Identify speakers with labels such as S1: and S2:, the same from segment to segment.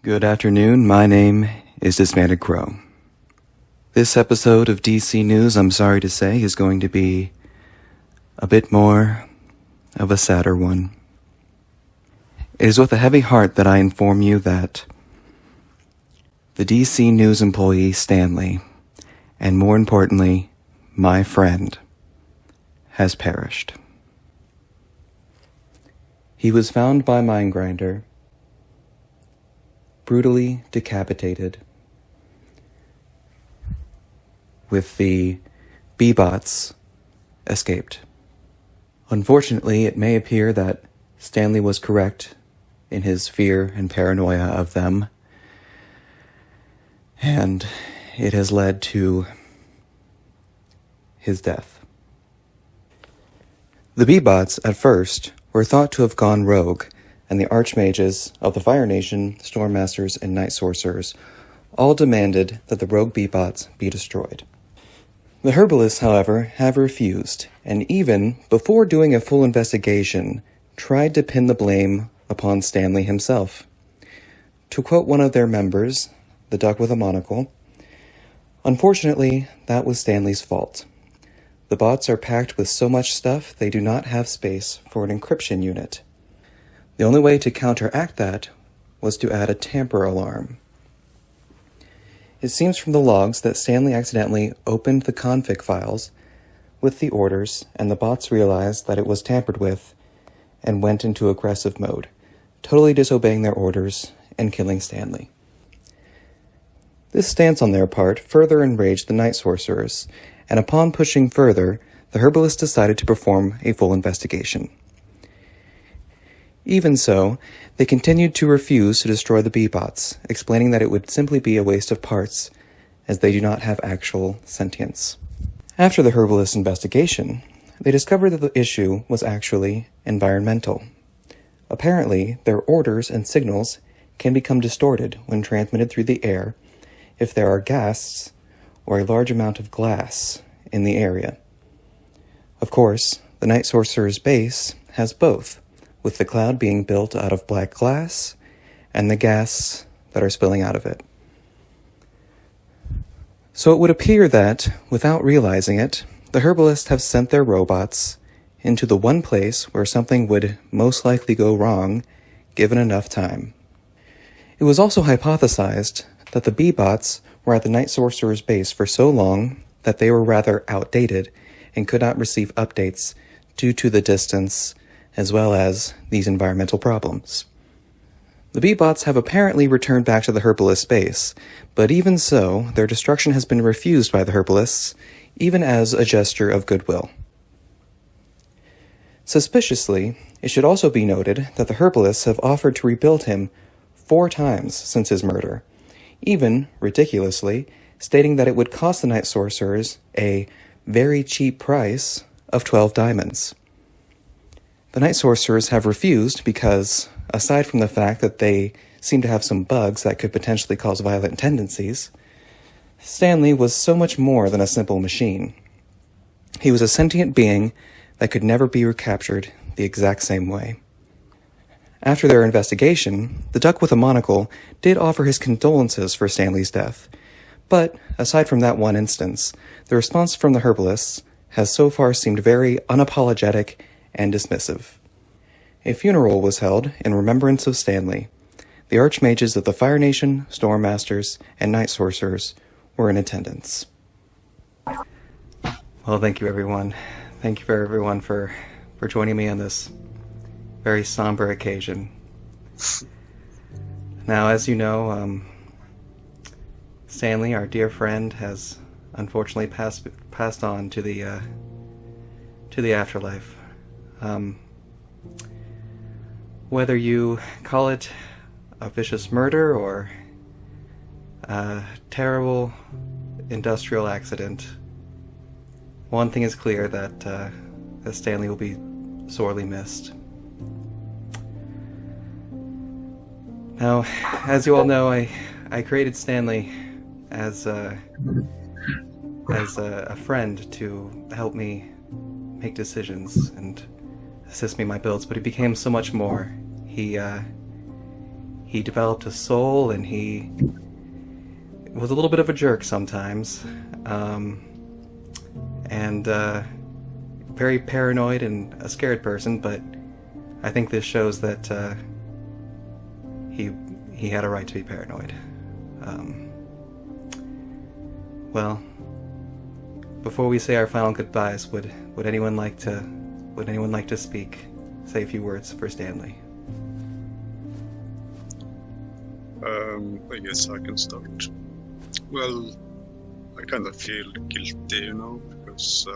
S1: Good afternoon, my name is Dismanted Crow. This episode of DC News, I'm sorry to say, is going to be a bit more of a sadder one. It is with a heavy heart that I inform you that the DC News employee Stanley, and more importantly, my friend, has perished. He was found by Mindgrinder, brutally decapitated, with the B-bots escaped. Unfortunately, it may appear that Stanley was correct in his fear and paranoia of them, and it has led to his death. The B-bots, at first, were thought to have gone rogue, and the Archmages of the Fire Nation, Stormmasters, and Night Sorcerers all demanded that the rogue B-bots be destroyed. The Herbalists, however, have refused, and even, before doing a full investigation, tried to pin the blame upon Stanley himself. To quote one of their members, the Duck with a Monocle, "Unfortunately, that was Stanley's fault. The bots are packed with so much stuff they do not have space for an encryption unit. The only way to counteract that was to add a tamper alarm. It seems from the logs that Stanley accidentally opened the config files with the orders, and the bots realized that it was tampered with and went into aggressive mode, totally disobeying their orders and killing Stanley. This stance on their part further enraged the Night Sorcerers, and upon pushing further, the Herbalists decided to perform a full investigation. Even so, they continued to refuse to destroy the B-bots, explaining that it would simply be a waste of parts, as they do not have actual sentience. After the Herbalist investigation, they discovered that the issue was actually environmental. Apparently, their orders and signals can become distorted when transmitted through the air if there are ghasts or a large amount of glass in the area. Of course, the Night Sorcerer's base has both, with the cloud being built out of black glass and the gas that are spilling out of it. So it would appear that, without realizing it, the Herbalists have sent their robots into the one place where something would most likely go wrong, given enough time. It was also hypothesized that the B-bots were at the Night Sorcerer's base for so long that they were rather outdated and could not receive updates due to the distance as well as these environmental problems. The B-bots have apparently returned back to the Herbalist base, but even so, their destruction has been refused by the Herbalists, even as a gesture of goodwill. Suspiciously, it should also be noted that the Herbalists have offered to rebuild him 4 times since his murder, even, ridiculously, stating that it would cost the Night Sorcerers a very cheap price of 12 diamonds. The Night Sorcerers have refused because, aside from the fact that they seem to have some bugs that could potentially cause violent tendencies, Stanley was so much more than a simple machine. He was a sentient being that could never be recaptured the exact same way. After their investigation, the Duck with a Monocle did offer his condolences for Stanley's death, but, aside from that one instance, the response from the Herbalists has so far seemed very unapologetic and dismissive. A funeral was held in remembrance of Stanley. The Archmages of the Fire Nation, Stormmasters, and Night Sorcerers were in attendance. Well, thank you everyone. Thank you for everyone for joining me on this very somber occasion. Now, as you know, Stanley, our dear friend, has unfortunately passed on to the afterlife. Whether you call it a vicious murder or a terrible industrial accident, one thing is clear, that Stanley will be sorely missed. Now, as you all know, I created Stanley as a friend to help me make decisions and assist me in my builds, but he became so much more. He he developed a soul, and he was a little bit of a jerk sometimes, and very paranoid and a scared person, but I think this shows that he had a right to be paranoid. Well, before we say our final goodbyes, would anyone like to speak? Say a few words for Stanley.
S2: I guess I can start. Well, I kind of feel guilty, because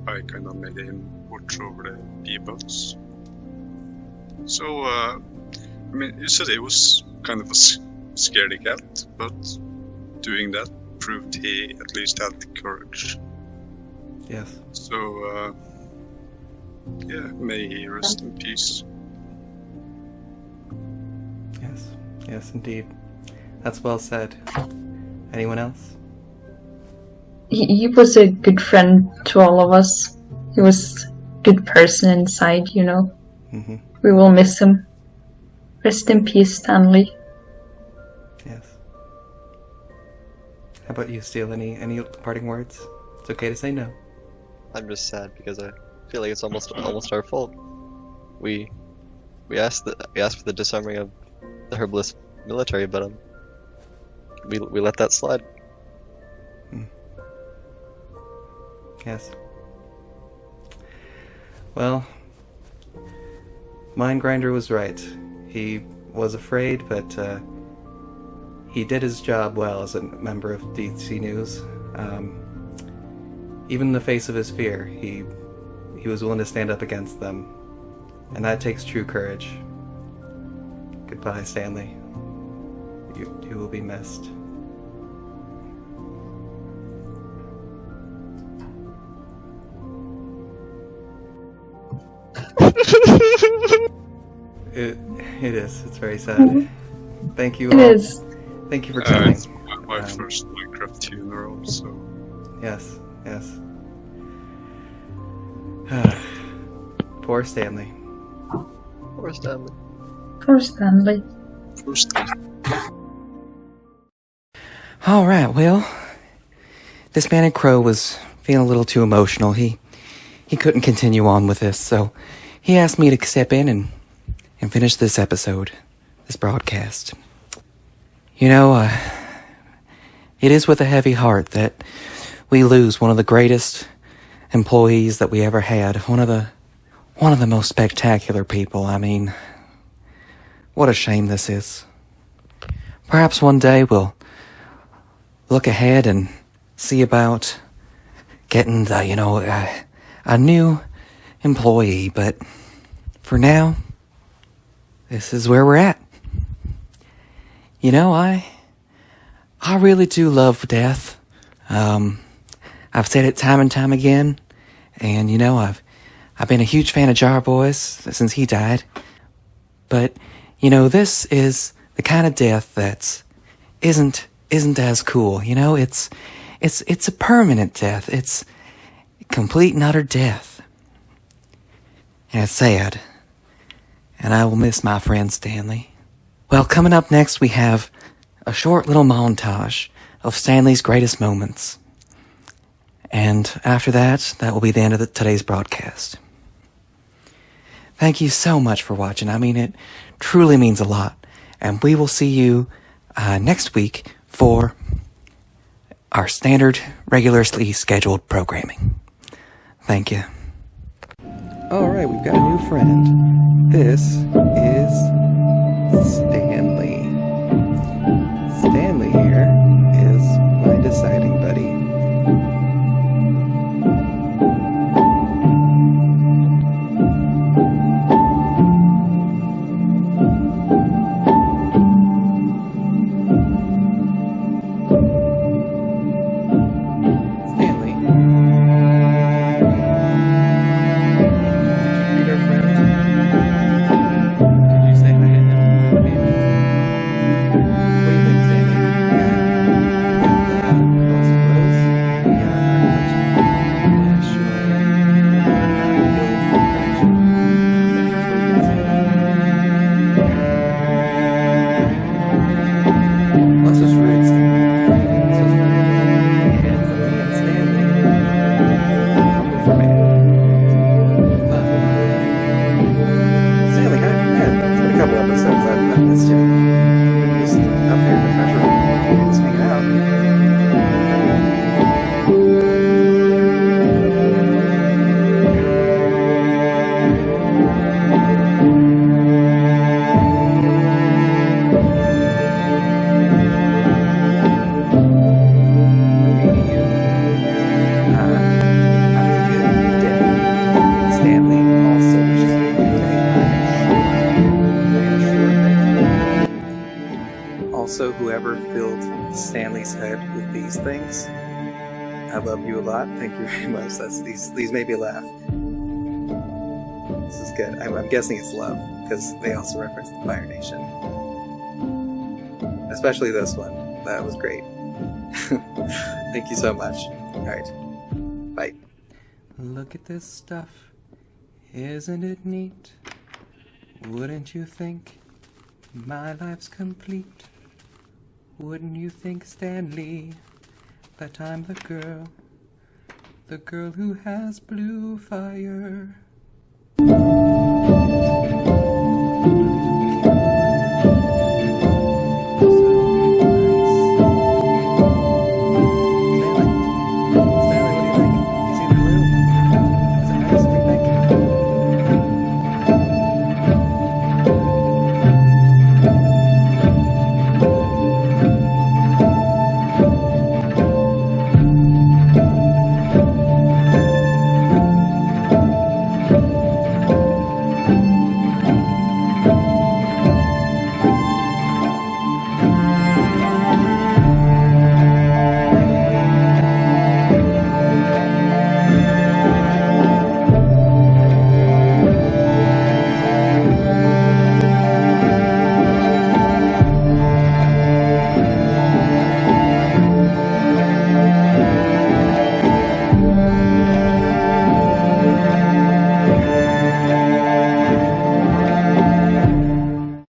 S2: I kind of made him watch over the B-bots. So, you said he was kind of a scaredy cat, but doing that proved he at least had the courage.
S1: Yes.
S2: So, may he rest in peace.
S1: Yes, indeed. That's well said. Anyone else?
S3: He was a good friend to all of us. He was a good person inside,
S1: Mm-hmm.
S3: We will miss him. Rest in peace, Stanley.
S1: Yes. How about you, Steele? Any parting words? It's okay to say no.
S4: I'm just sad because I feel like it's almost our fault. We asked for the disarming of the herbalist military, but we let that slide.
S1: Yes. Well, Mindgrinder was right. He was afraid, but he did his job well as a member of DC News. Even in the face of his fear, he was willing to stand up against them, and that takes true courage. Goodbye, Stanley. You will be missed. It is. It's very sad.
S3: Mm-hmm.
S1: Thank you
S3: It
S1: all.
S3: is.
S1: Thank you for coming.
S2: It's my first Minecraft funeral, so...
S1: Yes. Poor Stanley.
S4: Poor Stanley.
S3: Poor Stanley.
S2: First time.
S1: Alright, well, this man in Crow was feeling a little too emotional. He couldn't continue on with this, so he asked me to step in and finish this episode, this broadcast. It is with a heavy heart that we lose one of the greatest employees that we ever had, one of the most spectacular people. I mean, what a shame this is. Perhaps one day we'll look ahead and see about getting a new employee, but for now, this is where we're at. I really do love death. I've said it time and time again, and I've been a huge fan of Jar Boys since he died. But this is the kind of death that isn't as cool. It's a permanent death. It's complete and utter death, and it's sad. And I will miss my friend Stanley. Well, coming up next, we have a short little montage of Stanley's greatest moments. And after that will be the end of today's broadcast. Thank you so much for watching. I mean, it truly means a lot. And we will see you next week for our standard, regularly scheduled programming. Thank you. Alright, we've got a new friend. This is Stanley. Stanley here is my deciding buddy. Stanley. Did you greet our friend? Did you say hi to him? What do you think, Stanley? Also, whoever filled Stanley's head with these things, I love you a lot. Thank you very much. These made me laugh. This is good. I'm guessing it's love, because they also reference the Fire Nation. Especially this one. That was great. Thank you so much. Alright. Bye. Look at this stuff. Isn't it neat? Wouldn't you think my life's complete? Wouldn't you think, Stanley, that I'm the girl who has blue fire?